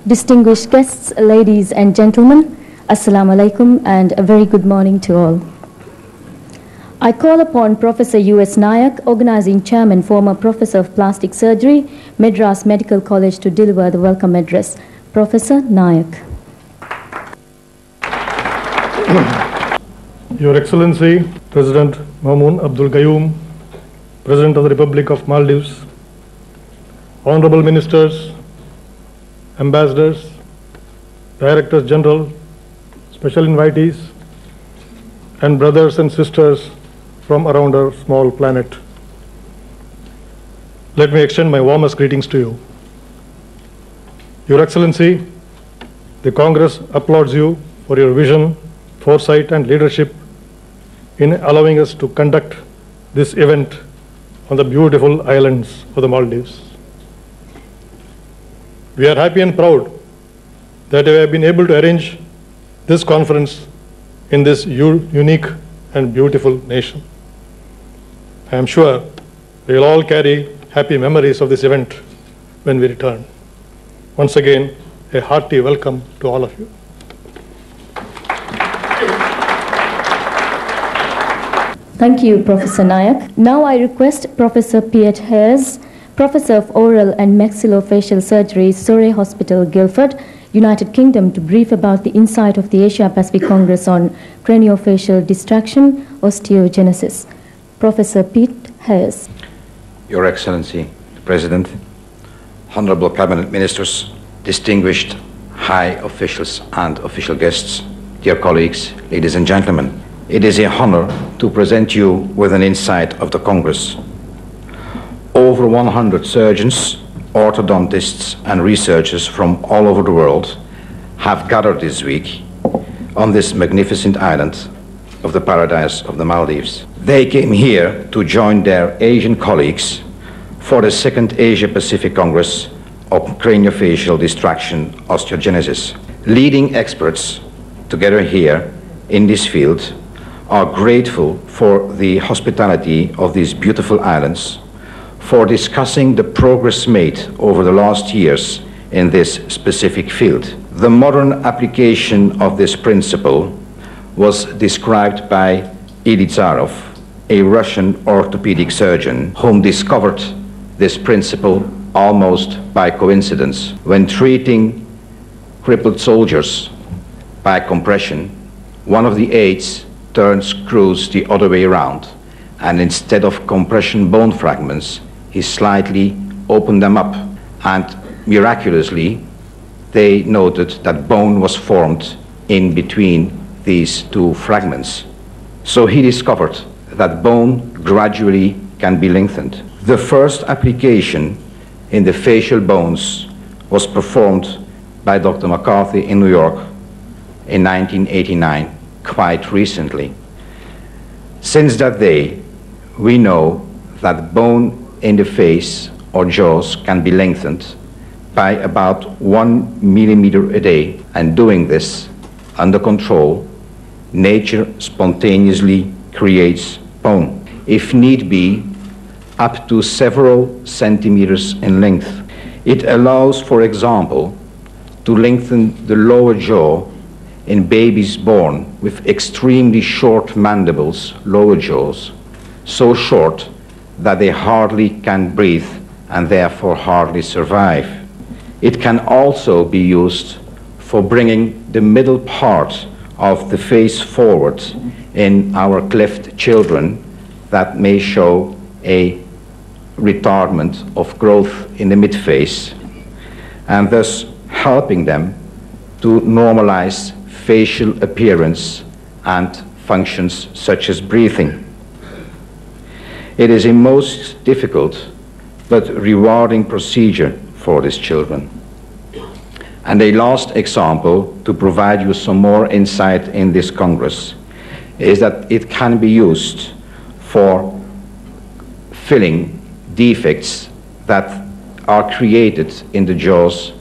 Distinguished guests, ladies and gentlemen, Assalamu alaikum and a very good morning to all. I call upon Professor U.S. Nayak, Organizing Chairman, former Professor of Plastic Surgery, Madras Medical College, to deliver the welcome address. Professor Nayak. Your Excellency, President Maumoon Abdul Gayoom, President of the Republic of Maldives, Honorable Ministers, Ambassadors, Directors General, Special Invitees, and brothers and sisters from around our small planet. Let me extend my warmest greetings to you. Your Excellency, the Congress applauds you for your vision, foresight, and leadership in allowing us to conduct this event on the beautiful islands of the Maldives. We are happy and proud that we have been able to arrange this conference in this unique and beautiful nation. I am sure we will all carry happy memories of this event when we return. Once again, a hearty welcome to all of you. Thank you, Professor Nayak. Now I request Professor Piet Haers, Professor of Oral and Maxillofacial Surgery, Surrey Hospital, Guildford, United Kingdom, to brief about the insight of the Asia-Pacific Congress on Craniofacial Distraction Osteogenesis. Professor Piet Haers. Your Excellency, President, Honorable Cabinet Ministers, distinguished high officials and official guests, dear colleagues, ladies and gentlemen, it is a honor to present you with an insight of the Congress. Over 100 surgeons, orthodontists, and researchers from all over the world have gathered this week on this magnificent island of the paradise of the Maldives. They came here to join their Asian colleagues for the second Asia-Pacific Congress of Craniofacial Distraction Osteogenesis. Leading experts together here in this field are grateful for the hospitality of these beautiful islands, for discussing the progress made over the last years in this specific field. The modern application of this principle was described by Ilizarov, a Russian orthopedic surgeon, whom discovered this principle almost by coincidence. When treating crippled soldiers by compression, one of the aides turns screws the other way around, and instead of compression bone fragments, he slightly opened them up, and miraculously they noted that bone was formed in between these two fragments. So he discovered that bone gradually can be lengthened. The first application in the facial bones was performed by Dr. McCarthy in New York in 1989, quite recently. Since that day, we know that bone in the face or jaws can be lengthened by about 1 millimeter a day, and doing this under control, nature spontaneously creates bone, if need be, up to several centimeters in length. It allows, for example, to lengthen the lower jaw in babies born with extremely short mandibles, lower jaws, so short that they hardly can breathe and therefore hardly survive. It can also be used for bringing the middle part of the face forward in our cleft children that may show a retardment of growth in the midface, and thus helping them to normalize facial appearance and functions such as breathing. It is a most difficult but rewarding procedure for these children. And a last example to provide you some more insight in this Congress is that it can be used for filling defects that are created in the jaws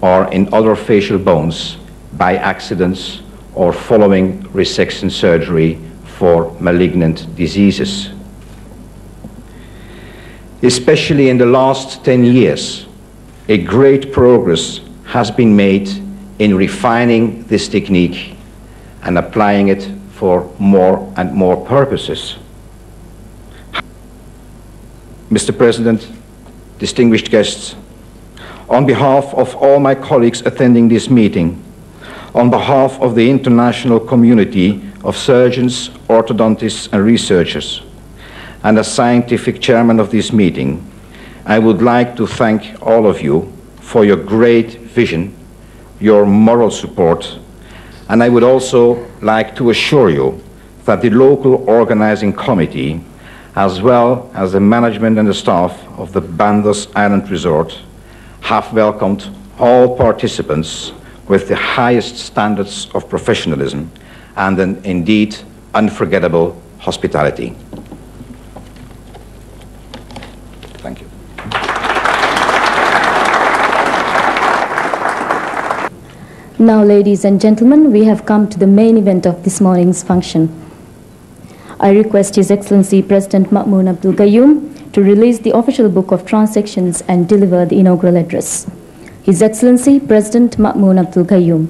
or in other facial bones by accidents or following resection surgery for malignant diseases. Especially in the last 10 years, a great progress has been made in refining this technique and applying it for more and more purposes. Mr. President, distinguished guests, on behalf of all my colleagues attending this meeting, on behalf of the international community of surgeons, orthodontists, and researchers, and as scientific chairman of this meeting, I would like to thank all of you for your great vision, your moral support, and I would also like to assure you that the local organizing committee, as well as the management and the staff of the Bandos Island Resort, have welcomed all participants with the highest standards of professionalism and an indeed unforgettable hospitality. Thank you. Now, ladies and gentlemen, we have come to the main event of this morning's function. I request His Excellency President Maumoon Abdul Gayoom to release the official book of transactions and deliver the inaugural address. His Excellency President Maumoon Abdul Gayoom.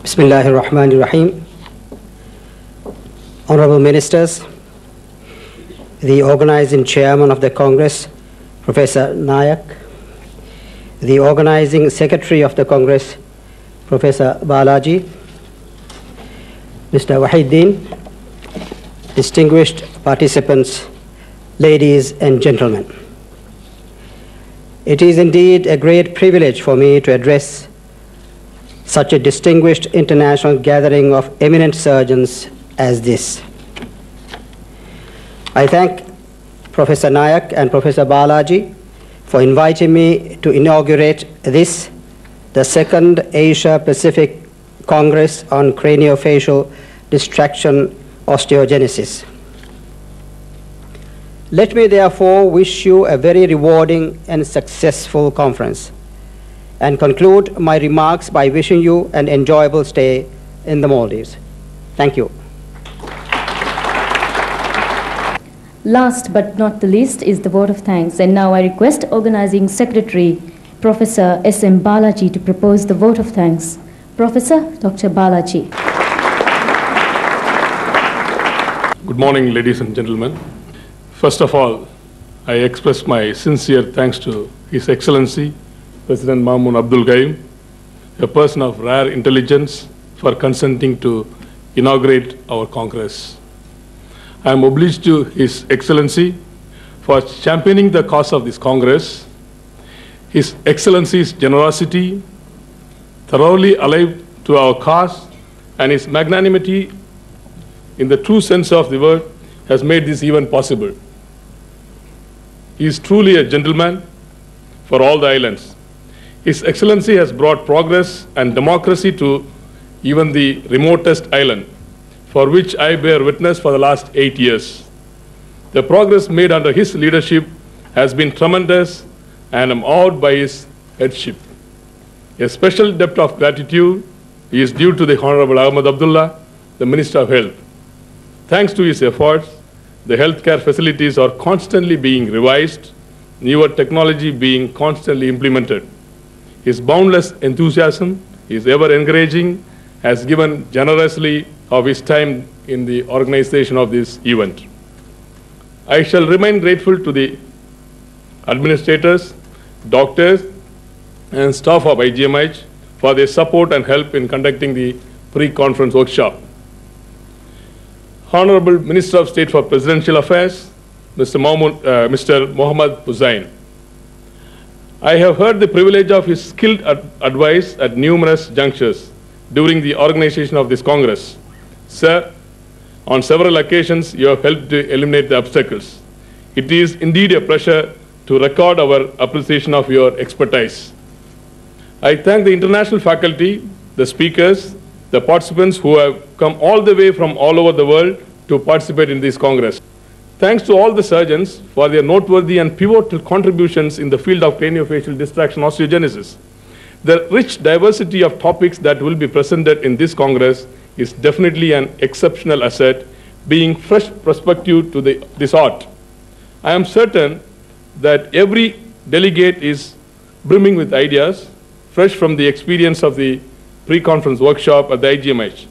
Bismillahir Rahmanir Rahim. Honorable Ministers, the organizing chairman of the Congress, Professor Nayak, the organizing secretary of the Congress, Professor Balaji, Mr. Wahiddin, distinguished participants, ladies and gentlemen. It is indeed a great privilege for me to address such a distinguished international gathering of eminent surgeons as this. I thank Professor Nayak and Professor Balaji for inviting me to inaugurate this, the second Asia-Pacific Congress on Craniofacial Distraction Osteogenesis. Let me therefore wish you a very rewarding and successful conference, and conclude my remarks by wishing you an enjoyable stay in the Maldives. Thank you. Last but not the least is the vote of thanks, and now I request Organizing Secretary Professor S.M. Balaji to propose the vote of thanks. Professor Dr. Balaji. Good morning, ladies and gentlemen. First of all, I express my sincere thanks to His Excellency President Maumoon Abdul Gayoom, a person of rare intelligence, for consenting to inaugurate our Congress. I am obliged to His Excellency for championing the cause of this Congress. His Excellency's generosity, thoroughly alive to our cause, and his magnanimity in the true sense of the word has made this event possible. He is truly a gentleman for all the islands. His Excellency has brought progress and democracy to even the remotest island, for which I bear witness for the last 8 years. The progress made under his leadership has been tremendous, and I'm awed by his headship. A special debt of gratitude is due to the Honorable Ahmad Abdullah, the Minister of Health. Thanks to his efforts, the healthcare facilities are constantly being revised, newer technology being constantly implemented. His boundless enthusiasm, his ever-encouraging, has given generously of his time in the organization of this event. I shall remain grateful to the administrators, doctors, and staff of IGMH for their support and help in conducting the pre-conference workshop. Honorable Minister of State for Presidential Affairs, Mr. Mohammad Hussain. I have heard the privilege of his skilled advice at numerous junctures during the organization of this Congress. Sir, on several occasions you have helped to eliminate the obstacles. It is indeed a pleasure to record our appreciation of your expertise. I thank the international faculty, the speakers, the participants who have come all the way from all over the world to participate in this Congress. Thanks to all the surgeons for their noteworthy and pivotal contributions in the field of craniofacial distraction osteogenesis. The rich diversity of topics that will be presented in this Congress is definitely an exceptional asset, being fresh perspective to this art. I am certain that every delegate is brimming with ideas, fresh from the experience of the pre-conference workshop at the IGMH.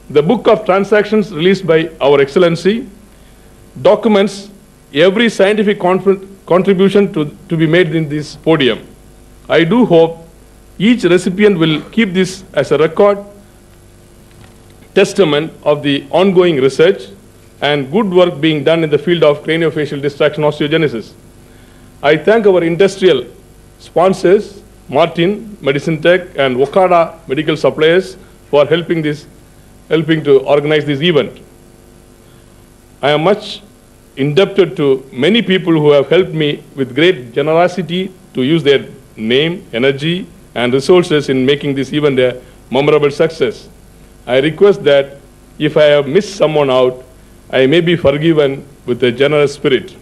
The Book of Transactions released by Our Excellency documents every scientific contribution to be made in this podium. I do hope each recipient will keep this as a record testament of the ongoing research and good work being done in the field of craniofacial distraction osteogenesis. I thank our industrial sponsors, Martin, Medicine Tech, and Okada Medical Suppliers for helping to organize this event. I am much indebted to many people who have helped me with great generosity to use their name, energy, and resources in making this event a memorable success. I request that if I have missed someone out, I may be forgiven with a generous spirit.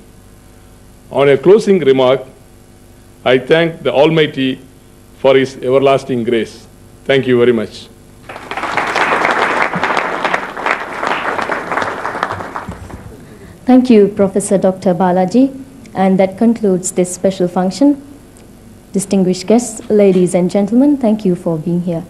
On a closing remark, I thank the Almighty for His everlasting grace. Thank you very much. Thank you, Professor Dr. Balaji. And that concludes this special function. Distinguished guests, ladies and gentlemen, thank you for being here.